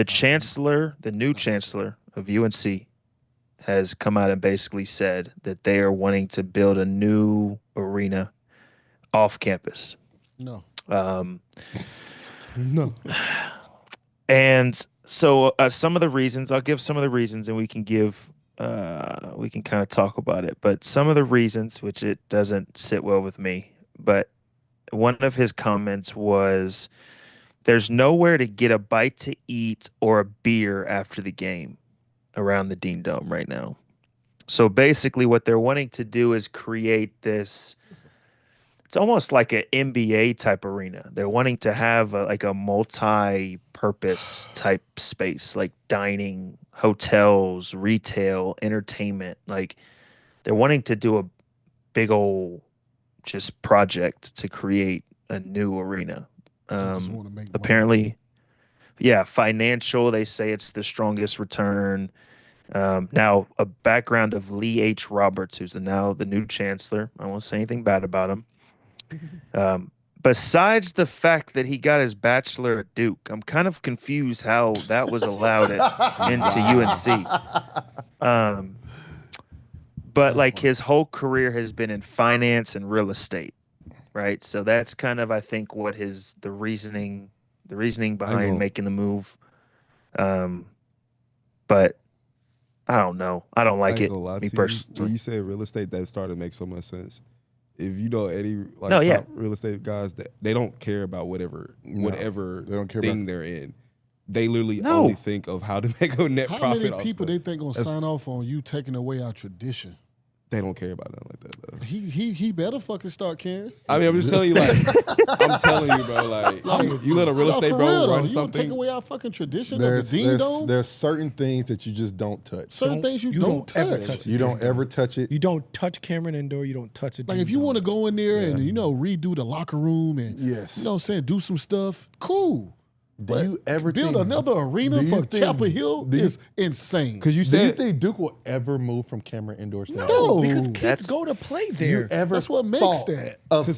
the new chancellor of UNC, has come out and basically said that they are wanting to build a new arena off campus. No. No. And so some of the reasons, I'll give some of the reasons, and we can kind of talk about it. But some of the reasons, which it doesn't sit well with me, but one of his comments was, there's nowhere to get a bite to eat or a beer after the game around the Dean Dome right now. So basically what they're wanting to do is create this, it's almost like an NBA type arena. They're wanting to have a multi-purpose type space, like dining, hotels, retail, entertainment. Like they're wanting to do a big old just project to create a new arena. Apparently, yeah, financial, they say it's the strongest return. Now, a background of Lee H. Roberts, who's now the new chancellor. I won't say anything bad about him. Besides the fact that he got his bachelor at Duke, I'm kind of confused how that was allowed into UNC. But like his whole career has been in finance and real estate, right? So that's kind of, I think, what the reasoning behind making the move. But I don't know. I don't like it. Me personally. When you said real estate, that started to make so much sense. If you know any top real estate guys, that they don't care about whatever they don't care thing they're in. They literally only think of how to make a net profit. How many people they think gonna sign off on you taking away our tradition? They don't care about nothing like that, though. He better fucking start caring. I mean, I'm just telling you, I'm telling you, bro, you let a real estate bro run something. You take away our fucking tradition of the Dean Dome? There's certain things that you just don't touch. Certain things you don't touch. You don't ever touch it. You don't touch Cameron Indoor. You don't touch it. Like if you want to go in there and redo the locker room and you know what I'm saying, do some stuff, cool. Do you ever build another arena for Chapel Hill is insane. Because do you think Duke will ever move from Cameron Indoors? No, because kids go to play there. That's what makes that. Of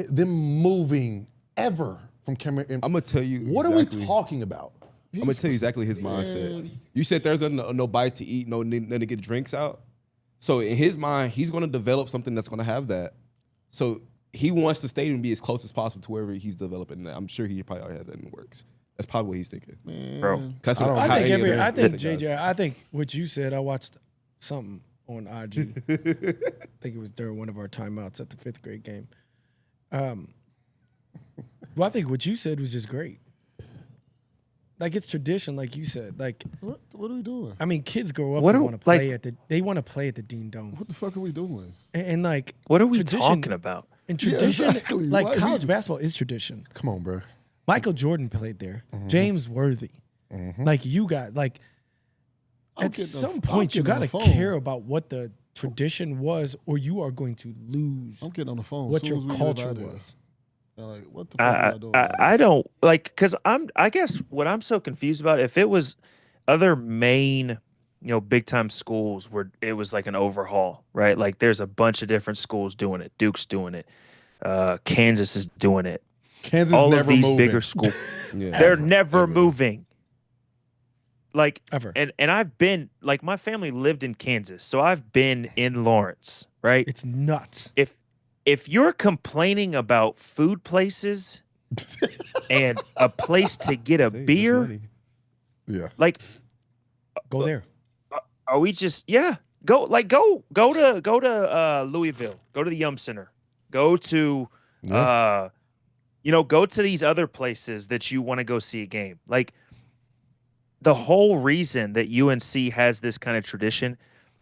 them moving ever from Cameron Indoors. I'm going to tell you what are we talking about? I'm going to tell you exactly his mindset. You said there's no bite to eat, nothing to get drinks out. So in his mind, he's going to develop something that's going to have that. So he wants the stadium to be as close as possible to wherever he's developing that. I'm sure he probably already has that in the works. That's probably what he's thinking. Bro. That's I think JJ, I think what you said, I watched something on IG. I think it was during one of our timeouts at the 5th grade game. Well, I think what you said was just great. Like it's tradition, like you said. Like what are we doing? I mean, kids grow up and want to play they want to play at the Dean Dome. What the fuck are we doing? And like what are we talking about? And tradition, like college basketball is tradition. Come on, bro. Michael Jordan played there. James Worthy. Like you guys, like at some point you gotta care about what the tradition was, or you are going to lose. I'm getting on the phone. What your culture was. Like, what the fuck am I doing? I don't like because I guess what I'm so confused about, if it was other main, big time schools where it was like an overhaul, right? Like there's a bunch of different schools doing it. Duke's doing it. Kansas is doing it. Kansas all never of these moving. bigger schools, they're never moving. Like ever. And I've been like my family lived in Kansas, so I've been in Lawrence, right? It's nuts. If you're complaining about food places and a place to get a beer, like go there. Are we just go to Louisville, go to the Yum Center, go to go to these other places that you want to go see a game. Like the whole reason that UNC has this kind of tradition,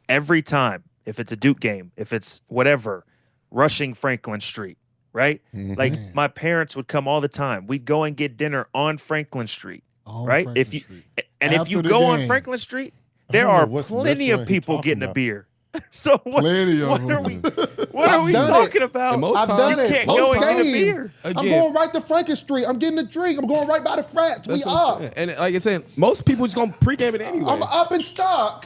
every time, if it's a Duke game, if it's whatever, rushing Franklin Street, right? Like my parents would come all the time. We'd go and get dinner on Franklin Street, right? If you go on Franklin Street, there are plenty of people getting a beer. So what are we talking about? I've done it. You can't go and get a beer. I'm going right to Franklin Street. I'm getting a drink. I'm going right by the frats. We up. And like I said, most people just gonna pregame it anyway. I'm up in stock.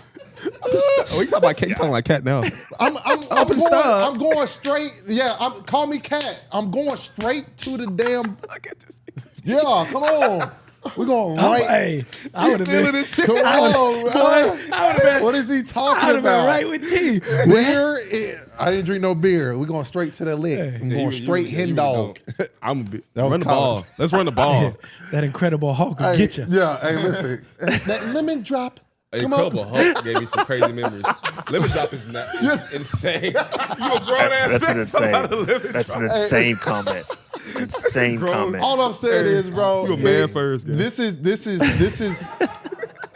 Oh, you talking like Cat now? I'm up in stock. I'm going straight. Yeah, call me Cat. I'm going straight to the damn. Look at this. Yeah, come on. We're going right. Hey, I would have been. Come on, man. I would have been. What is he I talking would have been about? right with T. Beer? I didn't drink no beer. We're going straight to the lick. I'm going straight hen dog. I'm gonna That was run the ball. college. Let's run the ball. That Incredible Hulk will get you. Yeah, hey, listen. That lemon drop. Come on. Incredible Hulk gave me some crazy memories. Lemon drop is not insane. You a grown ass That's an man insane. about a lemon That's an drop. insane comment. Insane comment. All I'm saying is, bro, You a man first, guy. This is.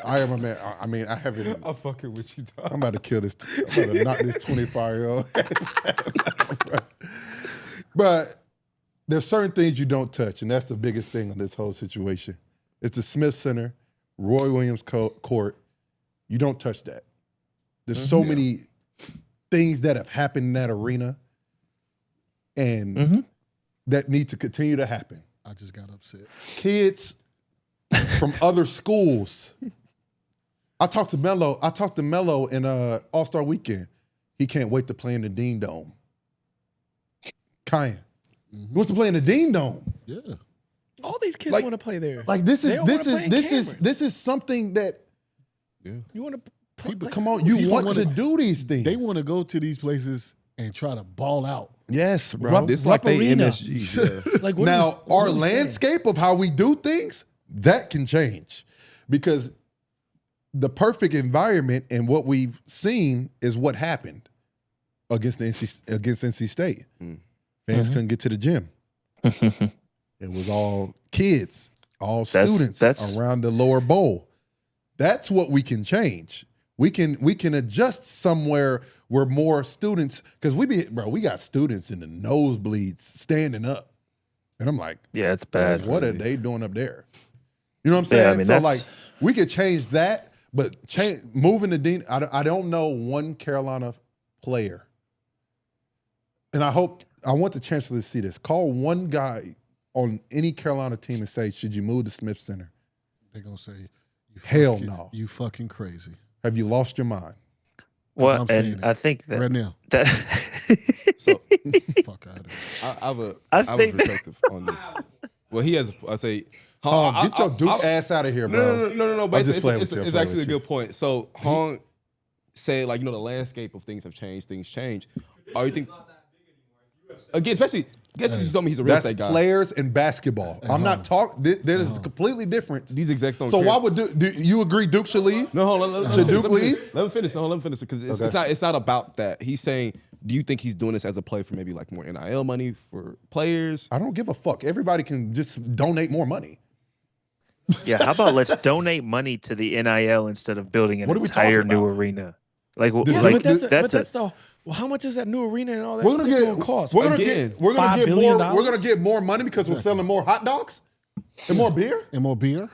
I am a man. I mean, I haven't. I'm fucking with you, dog. I'm about to kill this. I'm about to knock this 25-year-old. But there's certain things you don't touch, and that's the biggest thing on this whole situation. It's the Smith Center, Roy Williams Court. You don't touch that. There's so many things that have happened in that arena, and that need to continue to happen. I just got upset. Kids from other schools. I talked to Melo in All-Star Weekend. He can't wait to play in the Dean Dome. Kyan. He wants to play in the Dean Dome. Yeah. All these kids Like- want to play there. Like this They don't wanna play in is something that You want to play? Like, come on, you People want to wanna- do these things. They want to go to these places and try to ball out. Yes, bro. It's like they Arena. MSG. Yeah. like what Now, what our are you saying? landscape of how we do things, that can change. Because the perfect environment and what we've seen is what happened against NC State. Fans couldn't get to the gym. It was all kids, all students around the lower bowl. That's what we can change. We can adjust somewhere where more students, because we got students in the nosebleeds standing up. And I'm like, Yeah, it's bad. what are they doing up there? You know what I'm saying? Yeah, I mean, so that's- like we could change that, but moving the Dean, I don't know one Carolina player. And I want the chancellor to see this. Call one guy on any Carolina team and say, should you move to Smith Center? They're going to say, Hell no. You fucking crazy. Have you lost your mind? Well, I'm saying and it. I think that Right now. that So Fuck out of here. I have a I I have a think that- perspective on this. Well, he has. I say, Hong, get your Duke ass out of here, bro. No. But I'm just playing it's with you. I'm it's playing actually a with you. good point. So Hong said, like, the landscape of things have changed. Things change. Are you think? Again, especially, I guess you just told me he's a real That's estate guy. players in basketball. I'm not talking. There is completely different. These execs don't. So care. why would do you agree Duke should leave? No, hold on. Let Should me finish, Duke let me leave? finish. Let me finish. Hold on, let me finish because Okay. it's not about that. He's saying, do you think he's doing this as a play for maybe like more NIL money for players? I don't give a fuck. Everybody can just donate more money. yeah, how about let's donate money to the NIL instead of building an What are we entire talking new about? arena? Like, Yeah, like but that's that's the. Well, how much is that new arena and all that We're stuff gonna going get to cost? We're gonna Again, get. We're gonna $5 get billion? more. We're gonna get more money because we're selling more hot dogs and more beer. And more beer?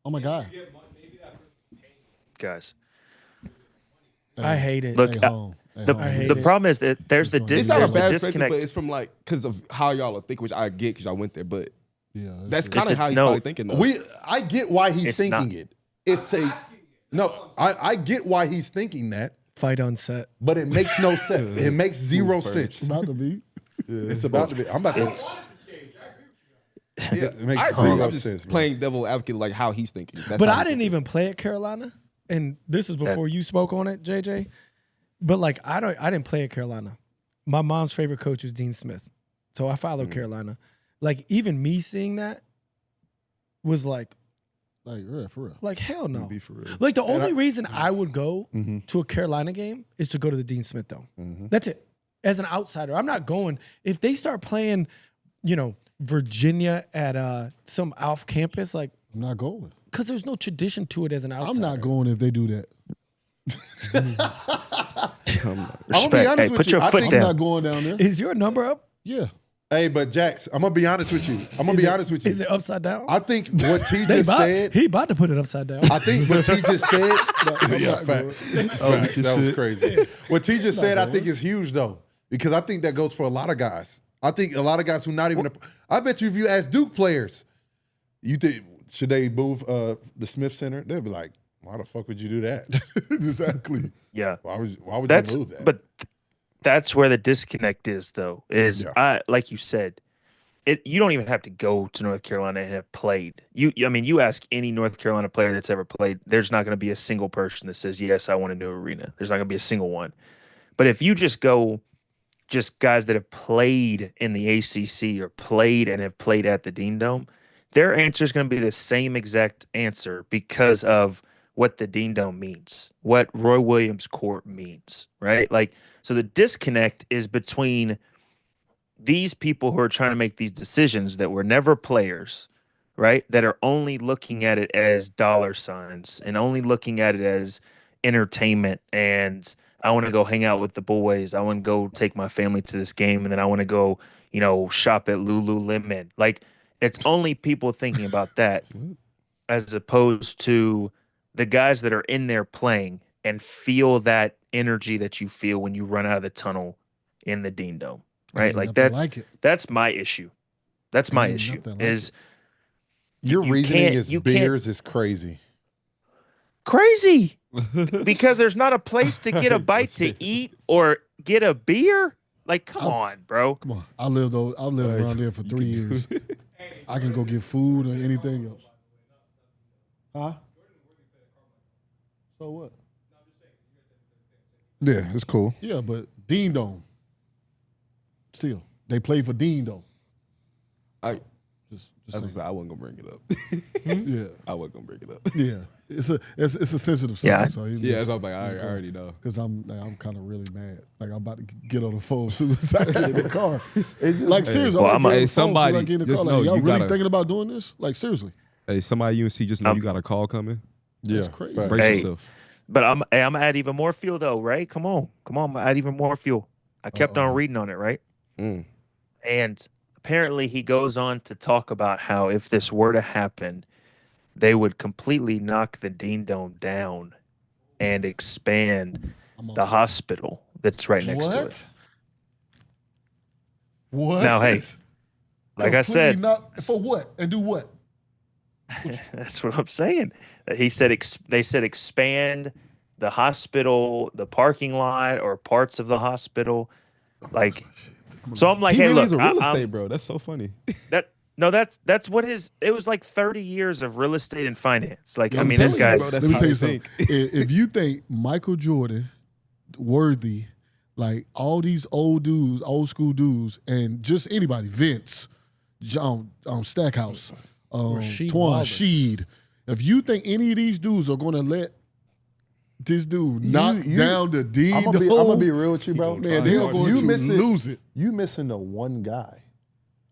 Oh, my God. guys. I hate it. Look, Hey, home. Hey, the, home. I hate the it. problem is that there's the It's It's not a there's the bad perspective, disconnect. but it's from like because of how y'all are thinking, which I get because y'all went there. But Yeah, that's it. kind of how he's no, probably thinking. Though. I get why he's It's thinking not. it. It's a no. I get why he's thinking that, Fight on set. but it makes no sense. It makes zero sense. about to be. It's about to be. I'm about to. It makes I agree. zero I'm just sense. bro. playing devil advocate, like how he's thinking. That's But how I he's didn't thinking. even play at Carolina, and this is before you spoke on it, JJ. But like I didn't play at Carolina. My mom's favorite coach was Dean Smith, so I followed Carolina. Like even me seeing that was like Like, for real. like hell no. Be for real. Like the only reason I would go to a Carolina game is to go to the Dean Smith Dome. That's it. As an outsider, I'm not going. If they start playing, Virginia at some off campus, like I'm not going. because there's no tradition to it as an outsider. I'm not going if they do that. I'm gonna be Respect. honest Hey, with put you. your I foot think- I'm down. not going down there. Is your number up? Yeah. Hey, but Jax, I'm gonna be honest with you. Is it upside down? I think what T They just about- said. he about to put it upside down. I think what T just said. I'm Yeah, not facts. Facts. That was crazy. What T just said, I think is huge though, because I think that goes for a lot of guys. I think a lot of guys who not even. I bet you if you ask Duke players, you think should they move the Smith Center? They'll be like, why the fuck would you do that? Exactly. Yeah. Why would That's you move that? but that's where the disconnect is though. Is Yeah. I like you said, you don't even have to go to North Carolina and have played. I mean, you ask any North Carolina player that's ever played, there's not going to be a single person that says, yes, I want a new arena. There's not going to be a single one. But if you just go, just guys that have played in the ACC or played and have played at the Dean Dome, their answer is going to be the same exact answer because of what the Dean Dome means, what Roy Williams Court means, right? Like, so the disconnect is between these people who are trying to make these decisions that were never players, right? That are only looking at it as dollar signs and only looking at it as entertainment. And I want to go hang out with the boys. I want to go take my family to this game. And then I want to go, shop at Lululemon. Like, it's only people thinking about that as opposed to the guys that are in there playing and feel that energy that you feel when you run out of the tunnel in the Dean Dome. Right, like that's my issue. That's my issue. Is your reasoning is beers is crazy. Crazy because there's not a place to get a bite to eat or get a beer. Like, come on, bro. Come on. I lived around there for 3 years. I can go get food or anything else. Huh? So what? Yeah, it's cool. Yeah, but Dean Dome. Still, they play for Dean though. I wasn't gonna bring it up. Yeah, I wasn't gonna bring it up. Yeah, it's a sensitive subject. Yeah, So I was like, I already know because I'm kind of really mad. Like I'm about to get on the phone as soon as I get in the car. Like seriously, somebody just know y'all you really gotta, thinking about doing this? Like seriously. Hey, somebody UNC just know you got a call coming. Yeah, that's crazy. Brace yourself. But I'm gonna add even more fuel though, right? Come on, I'm gonna add even more fuel. I kept on reading on it, right? And apparently he goes on to talk about how if this were to happen, they would completely knock the Dean Dome down and expand the hospital that's right next to it. What? Now, hey, like I said, for what and do what? That's what I'm saying. He said they said expand the hospital, the parking lot, or parts of the hospital, like. So I'm like, he hey, really look, is a real estate, bro. That's so funny. That's what it was like 30 years of real estate and finance. Like, I mean, telling this guy's. you, bro, Let me tell you something. If you think Michael Jordan, Worthy, like all these old school dudes, and just anybody, Vince, John, Stackhouse, Twan, Sheed, if you think any of these dudes are going to let this dude knock down the Dean Dome, I'm gonna be real with you, bro. Man, they're going to lose it. You missing the one guy.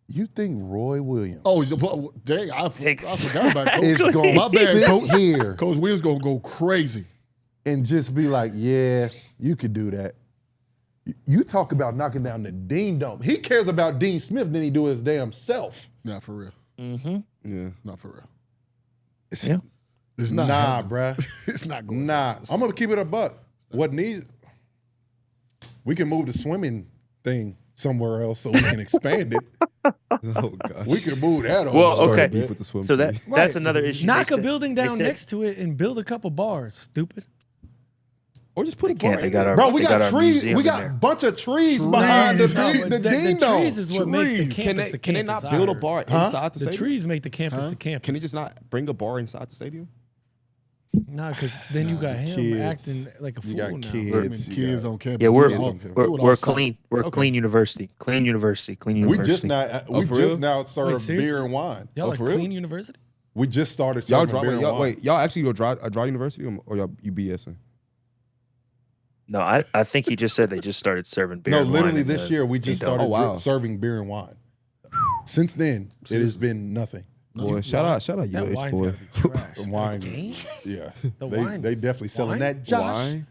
You think Roy Williams? Oh, dang! I forgot about Coach. It's going my bad, sit Coach. here Coach Williams gonna go crazy and just be like, "Yeah, you could do that." You talk about knocking down the Dean Dome. He cares about Dean Smith than he do his damn self. Not for real. Mm-hmm. Yeah, not for real. It's not. Nah, bruh. It's not going. Nah, I'm gonna keep it a buck. What needs? We can move the swimming thing somewhere else so we can expand it. Oh gosh, we can move that over. Well, okay. Beef with the swim So team. that's another issue. Knock a building down next to it and build a couple bars. Stupid. Or just put a bar in there. Bro, we got trees. We got a bunch of trees behind the Dean Dome. The trees is what make the campus the campus. Can they not build a bar inside the stadium? The trees make the campus the campus. Can they just not bring a bar inside the stadium? Nah, because then you got him acting like a fool now. Kids on campus. Yeah, we're clean. We're a clean university. Clean university. Clean university. We just now serve beer and wine. Y'all are clean university? We just started serving beer and wine. Wait, y'all actually go dry university or y'all you BSing? No, I think he just said they just started serving beer. No, and literally wine this year we just started serving beer and wine. Since then, it has been nothing. Boy, shout out that UH wine's boy. gotta be trash. Wine, game? yeah, Wine? they definitely selling Wine? that Josh. Wine?